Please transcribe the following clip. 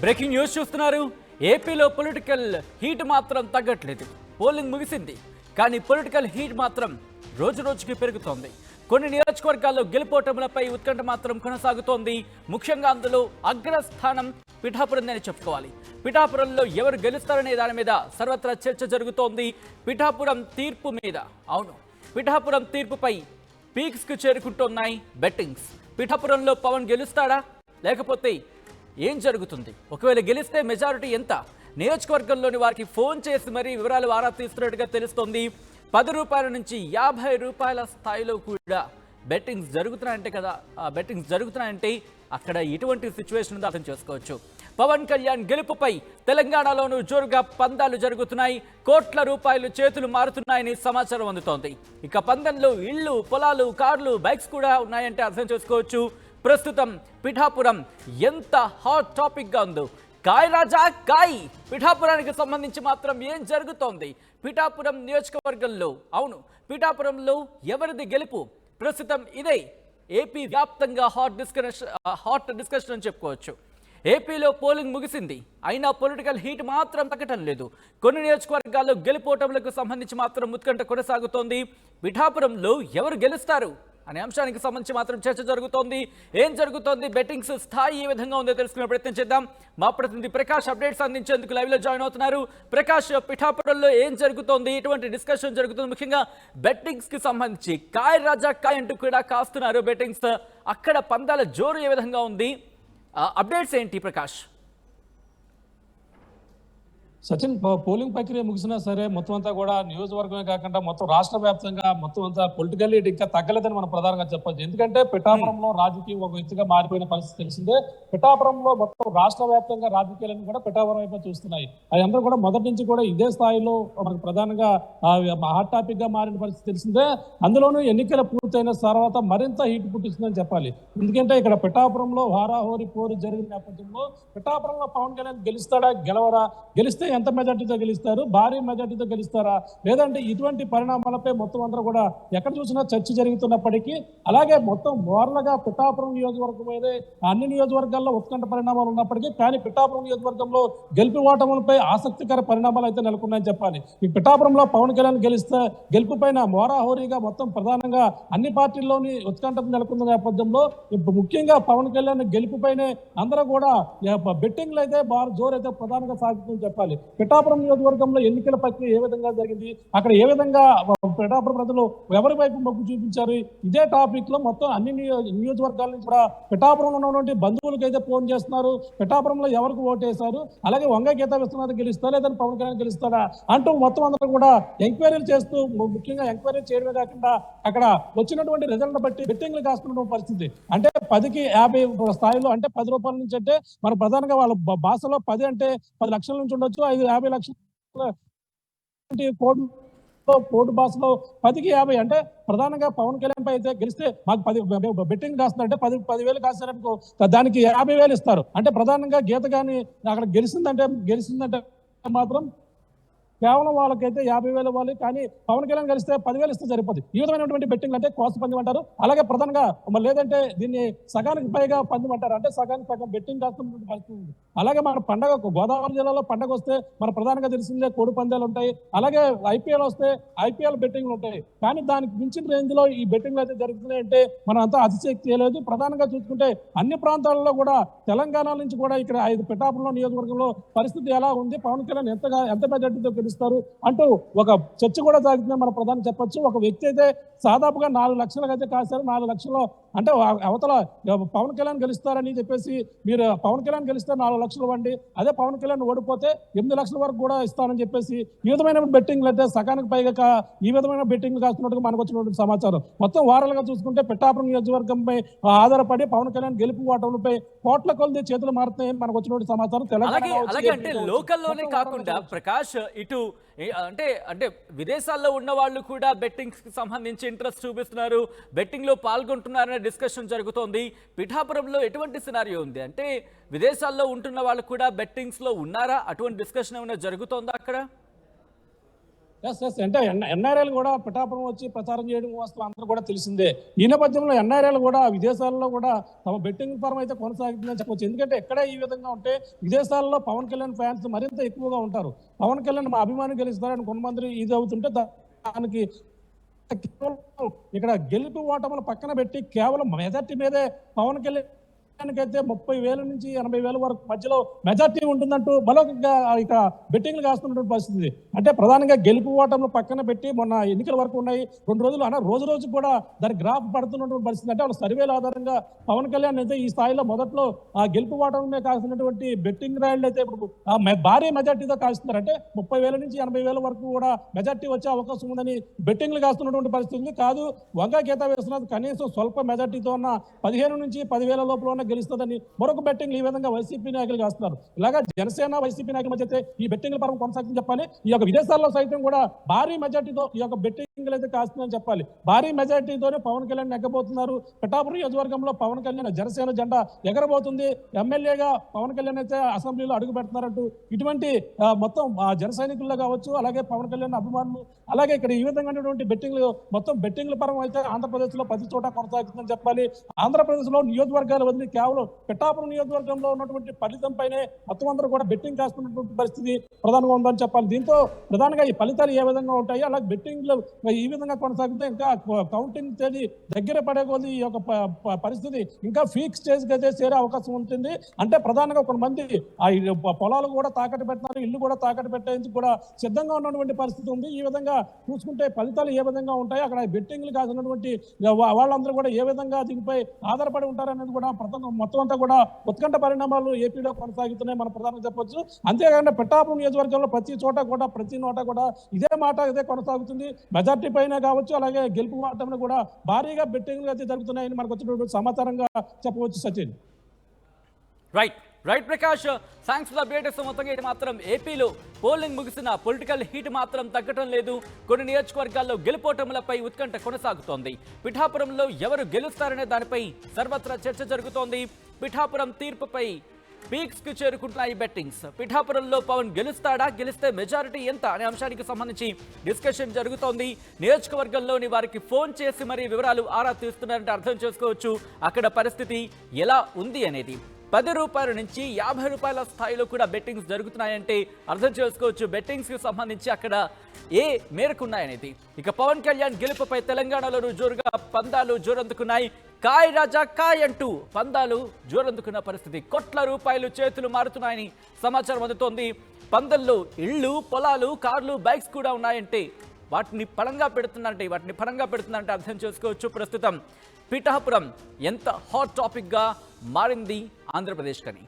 Breaking news చూస్తున్నారు. ఏపీలో political heat మాత్రం తగ్గట్లేదు. పోలింగ్ ముగిసింది, కానీ పొలిటికల్ హీట్ మాత్రం రోజు రోజుకి పెరుగుతోంది. కొన్ని నియోజకవర్గాల్లో గెలుపోటములపై ఉత్కంఠ మాత్రం కొనసాగుతోంది. ముఖ్యంగా అందులో అగ్రస్థానం పిఠాపురందని చెప్పుకోవాలి. పిఠాపురంలో ఎవరు గెలుస్తారనే దాని మీద సర్వత్రా చర్చ జరుగుతోంది. పిఠాపురం తీర్పు మీద, అవును, పిఠాపురం తీర్పుపై పీక్స్ కు చేరుకుంటున్నాయి బెట్టింగ్స్. పిఠాపురంలో పవన్ గెలుస్తాడా, లేకపోతే ఏం జరుగుతుంది? ఒకవేళ గెలిస్తే మెజారిటీ ఎంత? నియోజకవర్గంలోని వారికి ఫోన్ చేసి మరీ వివరాలు ఆరా తీస్తున్నట్టుగా తెలుస్తోంది. 10 రూపాయల నుంచి 50 రూపాయల స్థాయిలో కూడా బెట్టింగ్స్ జరుగుతున్నాయంటే కదా. ఆ బెట్టింగ్స్ జరుగుతున్నాయంటే అక్కడ ఎటువంటి సిచ్యువేషన్ ఉందో అర్థం చేసుకోవచ్చు. పవన్ కళ్యాణ్ గెలుపుపై తెలంగాణలోనూ జోరుగా పందాలు జరుగుతున్నాయి. కోట్ల రూపాయలు చేతులు మారుతున్నాయని సమాచారం అందుతోంది. ఇక పందెంలో ఇళ్లు, పొలాలు, కార్లు, బైక్స్ కూడా ఉన్నాయంటే అర్థం చేసుకోవచ్చు. ప్రస్తుతం పిఠాపురం ఎంత హాట్ టాపిక్ గా ఉందో. కాయ్ రాజా కాయ్, పిఠాపురానికి సంబంధించి మాత్రం ఏం జరుగుతోంది? పిఠాపురం నియోజకవర్గంలో, అవును, పిఠాపురంలో ఎవరిది గెలుపు? ప్రస్తుతం ఇదే ఏపీ వ్యాప్తంగా హాట్ డిస్కషన్ అని చెప్పుకోవచ్చు. ఏపీలో పోలింగ్ ముగిసింది, అయినా పొలిటికల్ హీట్ మాత్రం తగ్గటం లేదు. కొన్ని నియోజకవర్గాల్లో గెలుపోటములకు సంబంధించి మాత్రం ఉత్కంఠ కొనసాగుతోంది. పిఠాపురంలో ఎవరు గెలుస్తారు అనే అంశానికి సంబంధించి మాత్రం చర్చ జరుగుతోంది. ఏం జరుగుతోంది, బెట్టింగ్స్ స్థాయి ఏ విధంగా ఉందో తెలుసుకునే ప్రయత్నం చేద్దాం. మా ప్రతినిధి ప్రకాష్ అప్డేట్స్ అందించేందుకు లైవ్ లో జాయిన్ అవుతున్నారు. ప్రకాష్, పిఠాపురంలో ఏం జరుగుతోంది, ఎటువంటి డిస్కషన్ జరుగుతుంది? ముఖ్యంగా బెట్టింగ్స్ కి సంబంధించి కాయ్ రాజా కాయ్ అంటూ కూడా కాస్తున్నారు బెట్టింగ్స్. అక్కడ పందాల జోరు ఏ విధంగా ఉంది, అప్డేట్స్ ఏంటి ప్రకాష్? సచిన్, పోలింగ్ ప్రక్రియ ముగిసినా సరే మొత్తం అంతా కూడా నియోజకవర్గమే కాకుండా మొత్తం రాష్ట్ర వ్యాప్తంగా మొత్తం అంతా పొలిటికల్ లీడ్ ఇంకా తగ్గలేదని మనం ప్రధానంగా చెప్పొచ్చు. ఎందుకంటే పిఠాపురంలో రాజకీయం ఒక ఎత్తుగా మారిపోయిన పరిస్థితి తెలిసిందే. పిఠాపురంలో మొత్తం రాష్ట్ర వ్యాప్తంగా రాజకీయాలను కూడా పిఠాపురం వైపు చూస్తున్నాయి. అది అందరూ కూడా మొదటి నుంచి కూడా ఇదే స్థాయిలో మనకు ప్రధానంగా హాట్ టాపిక్ గా మారిన పరిస్థితి తెలిసిందే. అందులోనూ ఎన్నికల పూర్తయిన తర్వాత మరింత హీట్ పుట్టిస్తుందని చెప్పాలి. ఎందుకంటే ఇక్కడ పిఠాపురంలో హోరాహోరీ పోరు జరిగిన నేపథ్యంలో పిఠాపురంలో పవన్ కళ్యాణ్ గెలుస్తాడా, గెలవరా, గెలిస్తే ఎంత మెజార్టీతో గెలుస్తారు, భారీ మెజార్టీతో గెలుస్తారా, లేదంటే ఇటువంటి పరిణామాలపై మొత్తం అందరూ కూడా ఎక్కడ చూసినా చర్చ జరుగుతున్నప్పటికీ, అలాగే మొత్తం మోరలుగా పిఠాపురం నియోజకవర్గం అయితే అన్ని నియోజకవర్గాల్లో ఉత్కంఠ పరిణామాలు ఉన్నప్పటికీ, కానీ పిఠాపురం నియోజకవర్గంలో గెలుపు ఓటములపై ఆసక్తికర పరిణామాలు అయితే నెలకొన్నాయని చెప్పాలి. ఈ పిఠాపురంలో పవన్ కళ్యాణ్ గెలిస్తే గెలుపు పైన మోరాహోరీగా మొత్తం ప్రధానంగా అన్ని పార్టీల్లోని ఉత్కంఠ నెలకొన్న నేపథ్యంలో ముఖ్యంగా పవన్ కళ్యాణ్ గెలుపు పైనే అందరూ కూడా బెట్టింగ్లు అయితే జోరైతే ప్రధానంగా సాగుతుందని చెప్పాలి. పిఠాపురం నియోజకవర్గంలో ఎన్నికల ప్రక్రియ ఏ విధంగా జరిగింది, అక్కడ ఏ విధంగా పిఠాపురం ప్రజలు ఎవరి వైపు మొగ్గు చూపించారు, ఇదే టాపిక్ లో మొత్తం అన్ని నియోజకవర్గాల నుంచి కూడా పిఠాపురంలో ఉన్నటువంటి బంధువులకు అయితే ఫోన్ చేస్తున్నారు. పిఠాపురంలో ఎవరికి ఓటేశారు, అలాగే వంగ గీతా విశ్వనాథ్ గెలుస్తారా లేదని పవన్ కళ్యాణ్ గెలుస్తారా అంటూ మొత్తం అందరూ కూడా ఎంక్వైరీలు చేస్తూ, ముఖ్యంగా ఎంక్వైరీ చేయడమే కాకుండా అక్కడ వచ్చినటువంటి రిజల్ట్ బట్టి బెట్టింగ్లు కాస్తున్న పరిస్థితి. అంటే 10కి 50 స్థాయిలో, అంటే 10 రూపాయల నుంచి, అంటే మన ప్రధానంగా వాళ్ళ భాషలో 10 అంటే 10 లక్షల నుంచి ఉండొచ్చు, 50 లక్షల కోటి భాషలో 10కి 50, అంటే ప్రధానంగా పవన్ కళ్యాణ్ పై అయితే గెలిస్తే మాకు 10 బెట్టింగ్ కాస్తుందంటే 10,000 కాస్తారనుకో, దానికి 50,000 ఇస్తారు. అంటే ప్రధానంగా గీత కానీ అక్కడ గెలిచిందంటే మాత్రం కేవలం వాళ్ళకైతే 50,000 ఇవ్వాలి, కానీ పవన్ కళ్యాణ్ కలిస్తే 10,000 ఇస్తే సరిపోతుంది. ఈ విధమైనటువంటి బెట్టింగ్ అంటే కోస పందెం అంటారు. అలాగే ప్రధానంగా లేదంటే దీన్ని సగానికి పైగా పందెం అంటారు, అంటే సగానికి సగం బెట్టింగ్ కాస్తున్నటువంటి పరిస్థితి ఉంది. అలాగే మన పండగ, గోదావరి జిల్లాలో పండగ వస్తే మన ప్రధానంగా తెలిసిందే కోడి పందాలు ఉంటాయి, అలాగే ఐపీఎల్ వస్తే ఐపీఎల్ బెట్టింగ్లు ఉంటాయి. కానీ దానికి మించిన రేంజ్ లో ఈ బెట్టింగ్లు అయితే జరుగుతున్నాయంటే మనం అంతా అతిశక్తి చేయలేదు. ప్రధానంగా చూసుకుంటే అన్ని ప్రాంతాలలో కూడా, తెలంగాణ నుంచి కూడా ఇక్కడ 5 పిఠాపురంలో నియోజకవర్గంలో పరిస్థితి ఎలా ఉంది, పవన్ కళ్యాణ్ ఎంత మెజార్టీతో గెలుస్తారు అంటూ ఒక చర్చ కూడా సాగుతుందని మన ప్రధాని చెప్పొచ్చు. ఒక వ్యక్తి అయితే దాదాపుగా 4 లక్షలకు అయితే కాశారు. 4 లక్షలు అంటే అవతల పవన్ కళ్యాణ్ గెలుస్తారని చెప్పేసి, మీరు పవన్ కళ్యాణ్ గెలిస్తే 4 లక్షలు ఇవ్వండి, అదే పవన్ కళ్యాణ్ ఓడిపోతే 8 లక్షల వరకు కూడా ఇస్తానని చెప్పేసి ఈ విధమైన బెట్టింగ్లు అయితే సగానికి పైగా ఈ విధమైన బెట్టింగ్లు కాస్తున్నట్టుగా మనకు వచ్చినటువంటి సమాచారం. మొత్తం వారాలుగా చూసుకుంటే పిఠాపురం నియోజకవర్గంపై ఆధారపడి పవన్ కళ్యాణ్ గెలుపు ఓటములపై కోట్ల కొలది చేతులు మారుతాయని మనకు వచ్చినటువంటి సమాచారం. అలాగే లోకల్లోనే కాకుండా ప్రకాష్, ఇటు అంటే విదేశాల్లో ఉన్న వాళ్ళు కూడా బెట్టింగ్స్ కి సంబంధించి ఇంట్రెస్ట్ చూపిస్తున్నారు, బెట్టింగ్ లో పాల్గొంటున్నారనే డిస్కషన్ జరుగుతోంది. పిఠాపురంలో ఎటువంటి సినారియో ఉంది? అంటే విదేశాల్లో ఉంటున్న వాళ్ళు కూడా బెట్టింగ్స్ లో ఉన్నారా? అటువంటి డిస్కషన్ ఏమైనా జరుగుతోందా అక్కడ? ఎస్ అంటే ఎన్ఆర్ఐలు కూడా పిఠాపురం వచ్చి ప్రచారం చేయడం వాస్తవం అందరూ కూడా తెలిసిందే. ఈ నేపథ్యంలో ఎన్ఆర్ఐలు కూడా విదేశాల్లో కూడా తమ బెట్టింగ్ ఫారం అయితే కొనసాగుతుందని చెప్పొచ్చు. ఎందుకంటే ఎక్కడే ఈ విధంగా ఉంటే విదేశాల్లో పవన్ కళ్యాణ్ ఫ్యాన్స్ మరింత ఎక్కువగా ఉంటారు. పవన్ కళ్యాణ్ మా అభిమానం గెలుస్తారని కొంతమంది ఇది అవుతుంటే దానికి ఇక్కడ గెలుపు ఓటములు పక్కన పెట్టి కేవలం మెజార్టీ మీదే పవన్ కళ్యాణ్ అయితే 30,000 నుంచి 80,000 వరకు మధ్యలో మెజార్టీ ఉంటుందంటూ మరొక ఇక బెట్టింగ్లు కాస్తున్నటువంటి పరిస్థితి. అంటే ప్రధానంగా గెలుపు ఓటములు పక్కన పెట్టి మొన్న ఎన్నికల వరకు ఉన్నాయి 2 రోజులు అన్న రోజు రోజు కూడా దాని గ్రాఫ్ పడుతున్నటువంటి పరిస్థితి. అంటే వాళ్ళ సర్వేల ఆధారంగా పవన్ కళ్యాణ్ అయితే ఈ స్థాయిలో మొదట్లో ఆ గెలుపు ఓటమే కాస్తున్నటువంటి బెట్టింగ్ రాయళ్ళు అయితే ఇప్పుడు భారీ మెజార్టీతో కాస్తున్నారు. అంటే 30,000 నుంచి 80,000 వరకు కూడా మెజార్టీ వచ్చే అవకాశం ఉందని బెట్టింగ్లు కాస్తున్నటువంటి పరిస్థితి ఉంది. కాదు వంగా గీతా వేస్తున్నది కనీసం స్వల్ప మెజార్టీతో ఉన్న 15 నుంచి 10,000 లోపల గెలుస్తుందని మరొక బెట్టింగ్ ఈ విధంగా వైసీపీ నాయకులు కాస్తున్నారు. ఇలాగా జనసేన వైసీపీ నాయకుల మధ్య అయితే ఈ బెట్టింగ్ల పరం కొనసాగుతుందని చెప్పాలి. ఈ యొక్క విదేశాల్లో సైతం కూడా భారీ మెజార్టీతో ఈ యొక్క బెట్టింగ్లు అయితే కాస్తుందని చెప్పాలి. భారీ మెజార్టీతోనే పవన్ కళ్యాణ్ నెగ్గబోతున్నారు. పిఠాపురం నియోజకవర్గంలో పవన్ కళ్యాణ్ జనసేన జెండా ఎగరబోతుంది. ఎమ్మెల్యేగా పవన్ కళ్యాణ్ అయితే అసెంబ్లీలో అడుగు పెడుతున్నారంటూ ఇటువంటి మొత్తం జన సైనికుల్లో కావచ్చు, అలాగే పవన్ కళ్యాణ్ అభిమానులు, అలాగే ఇక్కడ ఈ విధంగా బెట్టింగ్లు మొత్తం బెట్టింగ్ల పరం అయితే ఆంధ్రప్రదేశ్ లో ప్రతి చోట కొనసాగుతుందని చెప్పాలి. ఆంధ్రప్రదేశ్ లో నియోజకవర్గాలు వదిలి కేవలం పిఠాపురం నియోజకవర్గంలో ఉన్నటువంటి ఫలితం పైనే మొత్తం అందరూ కూడా బెట్టింగ్ కాస్తున్నటువంటి పరిస్థితి ప్రధానంగా ఉందని చెప్పాలి. దీంతో ప్రధానంగా ఈ ఫలితాలు ఏ విధంగా ఉంటాయి, అలాగే బెట్టింగ్లు ఈ విధంగా కొనసాగితే ఇంకా కౌంటింగ్ తేదీ దగ్గర పడే కొద్ది ఈ యొక్క పరిస్థితి ఇంకా ఫీక్ స్టేజ్ కి అయితే చేరే అవకాశం ఉంటుంది. అంటే ప్రధానంగా కొంతమంది ఆ పొలాలు కూడా తాకట్టు పెట్టినారు, ఇల్లు కూడా తాకట్టు పెట్టేందుకు కూడా సిద్ధంగా ఉన్నటువంటి పరిస్థితి ఉంది. ఈ విధంగా చూసుకుంటే ఫలితాలు ఏ విధంగా ఉంటాయి, అక్కడ బెట్టింగ్లు కాసినటువంటి వాళ్ళందరూ కూడా ఏ విధంగా దీనిపై ఆధారపడి ఉంటారనేది కూడా మొత్తం అంతా కూడా ఉత్కంఠ పరిణామాలు ఏపీలో కొనసాగుతున్నాయి మనం ప్రధానంగా చెప్పొచ్చు. అంతేకాకుండా పిఠాపురం నియోజకవర్గంలో ప్రతి చోట కూడా ప్రతి నోట కూడా ఇదే మాట ఇదే కొనసాగుతుంది. మెజార్టీ పైన కావచ్చు, అలాగే గెలుపు మాటంలో కూడా భారీగా బెట్టింగ్లు అయితే జరుగుతున్నాయని మనకు వచ్చినటువంటి సమాచారంగా చెప్పవచ్చు. Sachin right Prakash, thanks for the updates. మొత్తంగా ఇది మాత్రం ఏపీలో పోలింగ్ ముగిసిన పొలిటికల్ హీట్ మాత్రం తగ్గటం లేదు. కొన్ని నియోజకవర్గాల్లో గెలుపోటములపై ఉత్కంఠ కొనసాగుతోంది. పిఠాపురంలో ఎవరు గెలుస్తారనే దానిపై సర్వత్రా చర్చ జరుగుతోంది. పిఠాపురం తీర్పుపై పీక్స్ కు చేరుకుంటున్నాయి బెట్టింగ్స్. పిఠాపురంలో పవన్ గెలుస్తాడా, గెలిస్తే మెజారిటీ ఎంత అనే అంశానికి సంబంధించి డిస్కషన్ జరుగుతోంది. నియోజకవర్గంలోని వారికి ఫోన్ చేసి మరీ వివరాలు ఆరా తీస్తున్నారంటే అర్థం చేసుకోవచ్చు అక్కడ పరిస్థితి ఎలా ఉంది అనేది. 10 రూపాయల నుంచి 50 రూపాయల స్థాయిలో కూడా బెట్టింగ్స్ జరుగుతున్నాయంటే అర్థం చేసుకోవచ్చు బెట్టింగ్స్ కి సంబంధించి అక్కడ ఏ మేరకున్నాయనేది. ఇక పవన్ కళ్యాణ్ గెలుపుపై తెలంగాణలో జోరుగా పందాలు జోరందుకున్నాయి. కాయ్ రాజా కాయ్ అంటూ పందాలు జోరందుకున్న పరిస్థితి. కోట్ల రూపాయలు చేతులు మారుతున్నాయని సమాచారం అందుతోంది. పందల్లో ఇళ్ళు, పొలాలు, కార్లు, బైక్స్ కూడా ఉన్నాయంటే వాటిని పరంగా పెడుతున్నారంటే అర్థం చేసుకోవచ్చు ప్రస్తుతం పిఠాపురం ఎంత హాట్ టాపిక్గా మారింది ఆంధ్రప్రదేశ్ కని.